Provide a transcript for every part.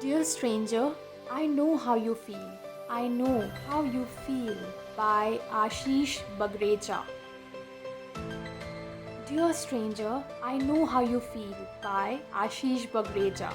Dear stranger, I know how you feel. I know how you feel by Ashish Bagrecha. Dear stranger, I know how you feel by Ashish Bagrecha.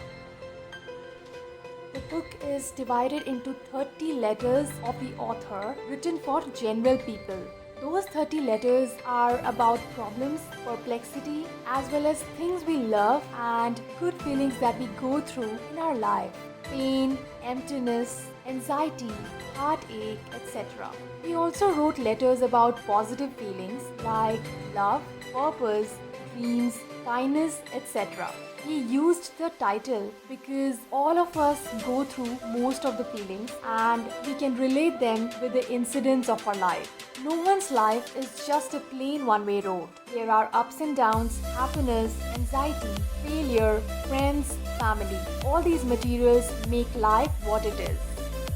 The book is divided into 30 letters of the author written for general people. Those 30 letters are about problems, perplexity, as well as things we love and good feelings that we go through in our life. Pain, emptiness, anxiety, heartache, etc. He also wrote letters about positive feelings like love, purpose, dreams, kindness, etc. He used the title because all of us go through most of the feelings and we can relate them with the incidents of our life. No one's life is just a plain one-way road. There are ups and downs, happiness, anxiety, failure, friends, family. All these materials make life what it is.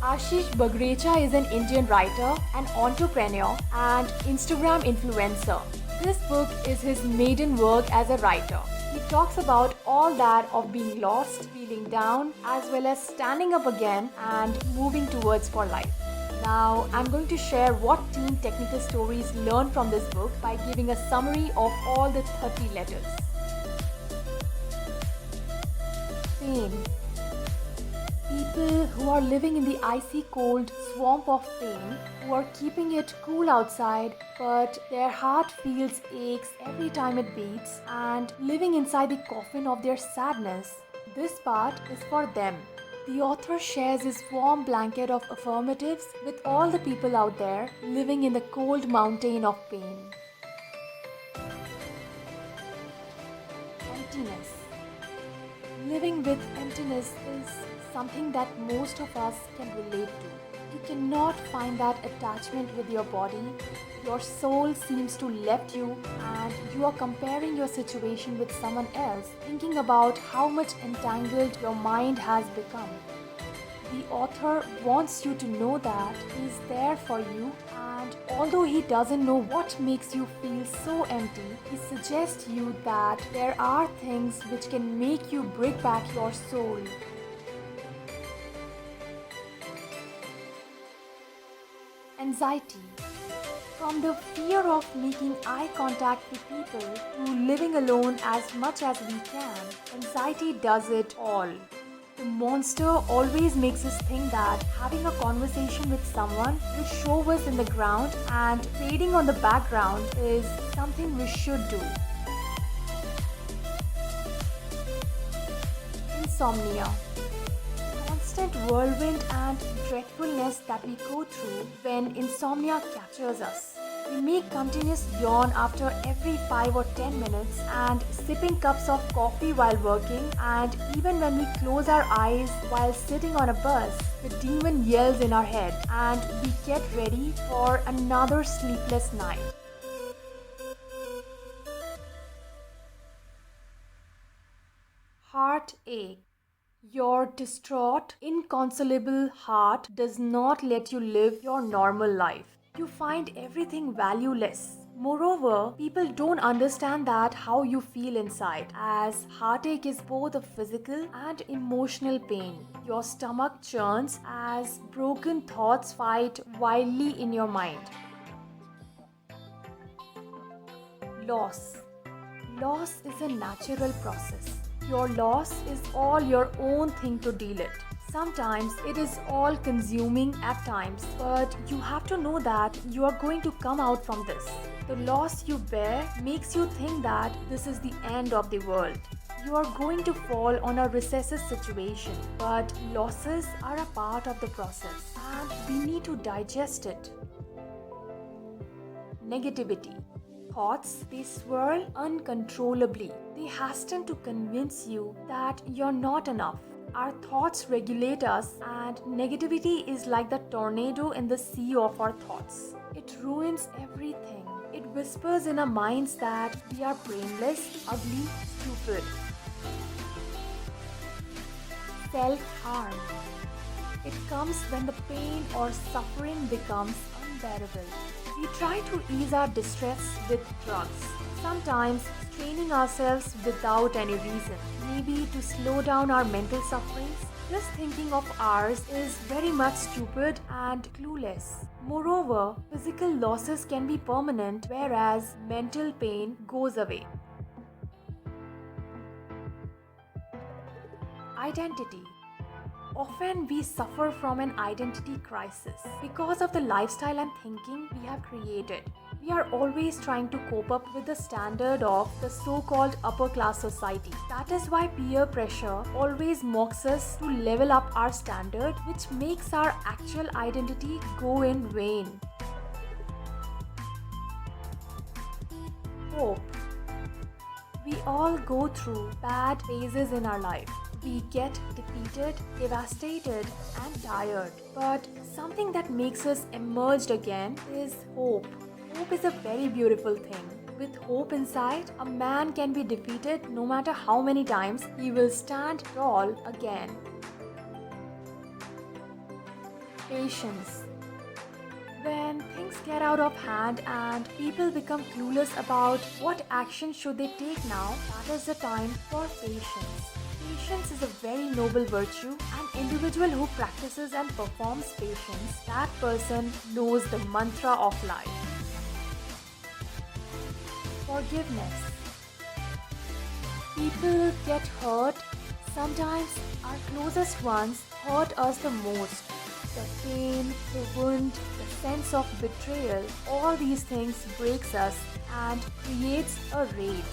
Ashish Bagrecha is an Indian writer, an entrepreneur, and Instagram influencer. This book is his maiden work as a writer. He talks about all that of being lost, feeling down, as well as standing up again and moving towards for life. Now, I'm going to share what Team Technical Stories learned from this book by giving a summary of all the 30 letters. Pain. People who are living in the icy cold swamp of pain, who are keeping it cool outside, but their heart feels aches every time it beats, and living inside the coffin of their sadness. This part is for them. The author shares his warm blanket of affirmatives with all the people out there living in the cold mountain of pain. Emptiness. Living with emptiness is something that most of us can relate to. You cannot find that attachment with your body. Your soul seems to left you and you are comparing your situation with someone else, thinking about how much entangled your mind has become. The author wants you to know that he is there for you, and although he doesn't know what makes you feel so empty, he suggests you that there are things which can make you bring back your soul. Anxiety. From the fear of making eye contact with people to living alone as much as we can, anxiety does it all. The monster always makes us think that having a conversation with someone will show us in the ground and fading on the background is something we should do. Insomnia. Constant whirlwind and dreadfulness that we go through when insomnia captures us. We make continuous yawn after every 5 or 10 minutes and sipping cups of coffee while working, and even when we close our eyes while sitting on a bus, the demon yells in our head and we get ready for another sleepless night. Heartache. Your distraught, inconsolable heart does not let you live your normal life. You find everything valueless. Moreover, people don't understand that how you feel inside, as heartache is both a physical and emotional pain. Your stomach churns as broken thoughts fight wildly in your mind. Loss. Loss is a natural process. Your loss is all your own thing to deal it. Sometimes it is all consuming at times, but you have to know that you are going to come out from this. The loss you bear makes you think that this is the end of the world. You are going to fall on a recessive situation, but losses are a part of the process and we need to digest it. Negativity. Thoughts, they swirl uncontrollably. They hasten to convince you that you're not enough. Our thoughts regulate us, and negativity is like the tornado in the sea of our thoughts. It ruins everything. It whispers in our minds that we are brainless, ugly, stupid. Self-harm. It comes when the pain or suffering becomes unbearable. We try to ease our distress with drugs, sometimes straining ourselves without any reason, maybe to slow down our mental sufferings, This thinking of ours is very much stupid and clueless. Moreover, physical losses can be permanent, whereas mental pain goes away. Identity. Often we suffer from an identity crisis because of the lifestyle and thinking we have created. We are always trying to cope up with the standard of the so-called upper class society. That is why peer pressure always mocks us to level up our standard, which makes our actual identity go in vain. Hope. We all go through bad phases in our life. We get defeated, devastated, and tired. But something that makes us emerge again is hope. Hope is a very beautiful thing. With hope inside, a man can be defeated no matter how many times, he will stand tall again. Patience. When things get out of hand and people become clueless about what action should they take now, that is the time for patience. Patience is a very noble virtue. An individual who practices and performs patience, that person knows the mantra of life. Forgiveness. People get hurt. Sometimes our closest ones hurt us the most. The pain, the wound, the sense of betrayal, all these things breaks us and creates a rage.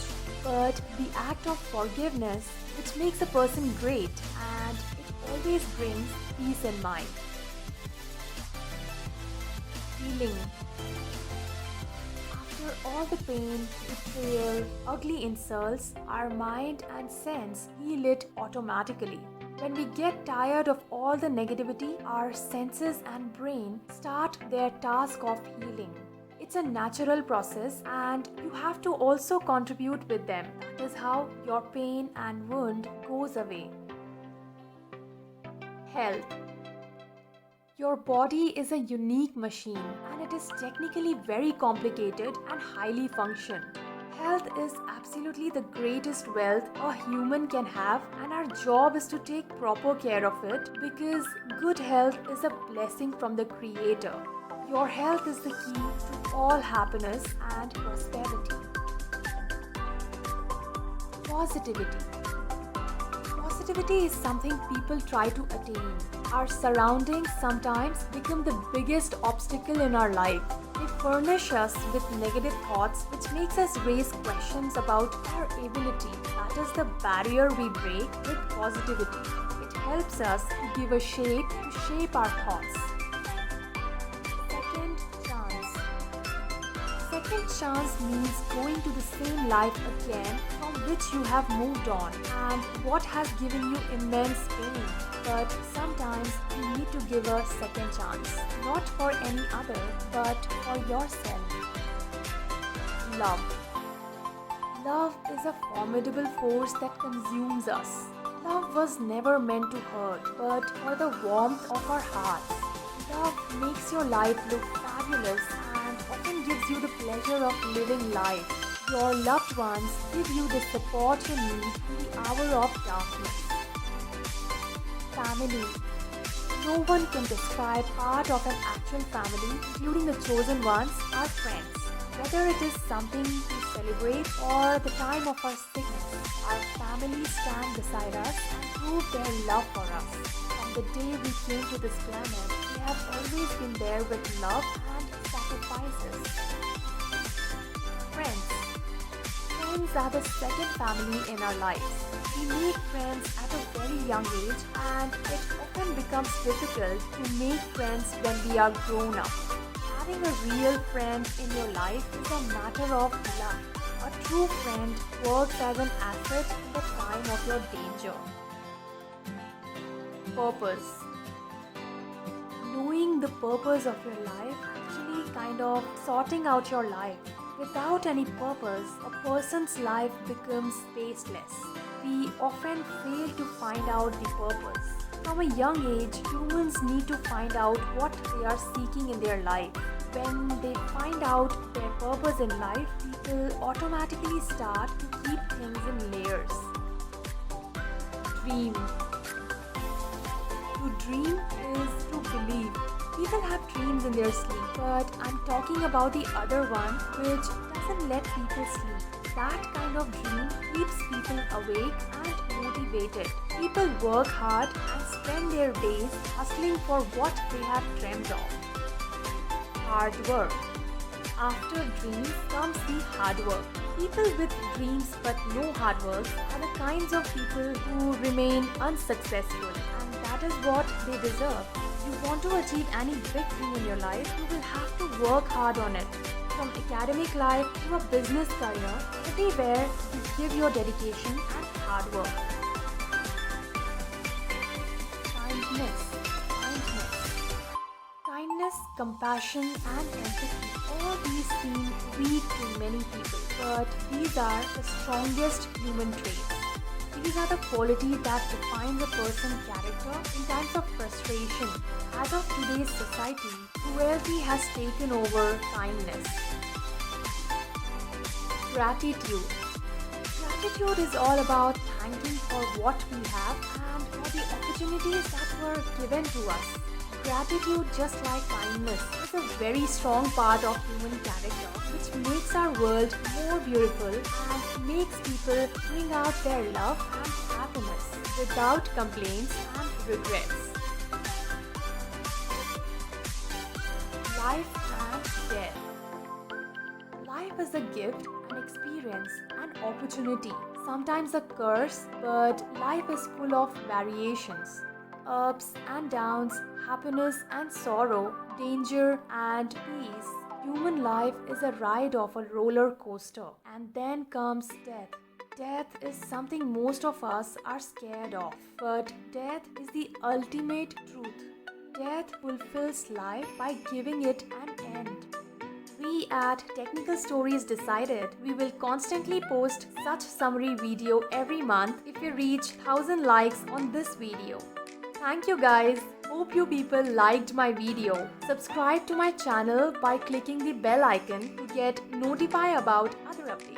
But the act of forgiveness, which makes a person great, and it always brings peace in mind. Healing. After all the pain, betrayal, ugly insults, our mind and sense heal it automatically. When we get tired of all the negativity, our senses and brain start their task of healing. It's a natural process and you have to also contribute with them. That is how your pain and wound goes away. Health. Your body is a unique machine and it is technically very complicated and highly functioned. Health is absolutely the greatest wealth a human can have, and our job is to take proper care of it because good health is a blessing from the Creator. Your health is the key to all happiness and prosperity. Positivity. Positivity is something people try to attain. Our surroundings sometimes become the biggest obstacle in our life. They furnish us with negative thoughts, which makes us raise questions about our ability. That is the barrier we break with positivity. It helps us to give a shape to shape our thoughts. Second chance. Second chance means going to the same life again from which you have moved on and what has given you immense pain. But sometimes you need to give a second chance, not for any other, but for yourself. Love. Love is a formidable force that consumes us. Love was never meant to hurt, but for the warmth of our hearts. Love makes your life look fabulous and often gives you the pleasure of living life. Your loved ones give you the support you need in the hour of darkness. Family. No one can describe part of an actual family, including the chosen ones, our friends. Whether it is something to celebrate or the time of our sickness, our families stand beside us and prove their love for us. From the day we came to this planet, they have always been there with love and sacrifices. Friends. Friends are the second family in our lives. We make friends at a very young age and it often becomes difficult to make friends when we are grown up. Having a real friend in your life is a matter of luck. A true friend works as an asset in the time of your danger. Purpose. Knowing the purpose of your life actually kind of sorting out your life. Without any purpose, a person's life becomes tasteless. We often fail to find out the purpose. From a young age, humans need to find out what they are seeking in their life. When they find out their purpose in life, people automatically start to keep things in layers. Dream. To dream is to believe. People have dreams in their sleep, but I'm talking about the other one which doesn't let people sleep. That kind of dream keeps people awake and motivated. People work hard and spend their days hustling for what they have dreamed of. Hard work. After dreams comes the hard work. People with dreams but no hard work are the kinds of people who remain unsuccessful, and that is what they deserve. You want to achieve any big thing in your life, you will have to work hard on it. From academic life to a business career, everywhere you give your dedication and hard work. Kindness, compassion and empathy, all these seem weak to many people, but these are the strongest human traits. These are the qualities that define a person's character in times of frustration. As of today's society, cruelty has taken over kindness. Gratitude. Gratitude is all about thanking for what we have and for the opportunities that were given to us. Gratitude, just like kindness, is a very strong part of human character which makes our world more beautiful and makes people bring out their love and happiness without complaints and regrets. Life and death. Life is a gift, an experience, an opportunity, sometimes a curse, but life is full of variations. Ups and downs, happiness and sorrow, danger and peace. Human life is a ride of a roller coaster, and then comes death. Death is something most of us are scared of, but death is the ultimate truth. Death fulfills life by giving it an end. We at Technical Stories decided we will constantly post such summary video every month if we reach 1000 likes on this video. Thank you guys. Hope you people liked my video. Subscribe to my channel by clicking the bell icon to get notified about other updates.